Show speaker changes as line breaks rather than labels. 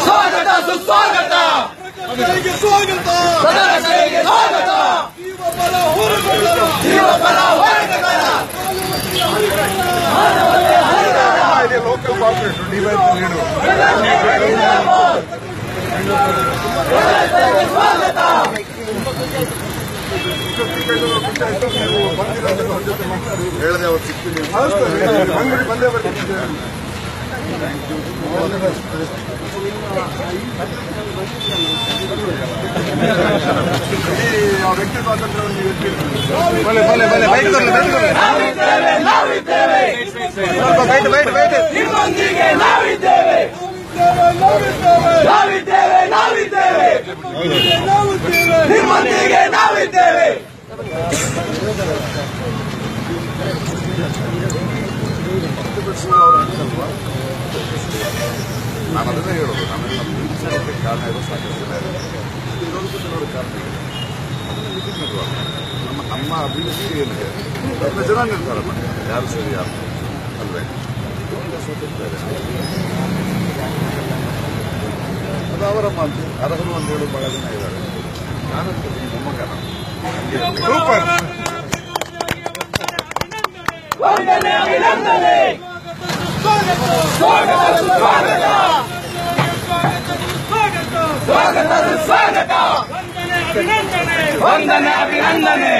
ಸ್ವಾಗತ ಸುಸ್ವಾಗತ ಸ್ವಾಗತ ಸ್ವಾಗತ ಜೀವಪರ ಹೋರಾಟಗಾರ
ಲೋಕಲ್ ಕಾರ್ಪೊರೇಟ್
ಸ್ವಾಗತ
ಹೇಳದೆ ಅವ್ರು ಸಿಗ್ತೀನಿ ಬಂದೇ ಬರ್ತೀನಿ. ವ್ಯಕ್ತಿ ಸ್ವಾತಂತ್ರ್ಯವನ್ನು
ನಿಮ್ಮೊಂದಿಗೆ ನಾವಿದ್ದೇವೆ ನಿಮ್ಮೊಂದಿಗೆ ನಾವಿದ್ದೇವೆ.
ನಾನು ಅದನ್ನೇ ಹೇಳೋದು. ನಮ್ಮೆಲ್ಲ ಪ್ರೀತಿಸೋದಕ್ಕೆ ಕಾರಣ ಇರೋ ಸಾಕಷ್ಟು ಜನ ಇದೆ. ನೋಡೋದು ಕಾರಣ ಇದೆ. ನಮ್ಮ ಅಭಿವೃದ್ಧಿ ಏನಿದೆ ಅದನ್ನ ಜನ ನಿರ್ಧಾರ ಮಾಡ್ತಾರೆ, ಯಾರು ಸರಿ ಯಾರು ಅಲ್ವೇ. ಅದು ಅವರ ಮಾತು. ಅರ್ಹರು ಅಂತ ಹೇಳೋದು ಬಹಳ ಜನ ಇದ್ದಾರೆ. ನಾನಂತೂ ಮೊಮ್ಮಗನ ಸೂಪರ್.
ಸ್ವಾಗತ ವಂದನೆ ಅಭಿನಂದನೆ.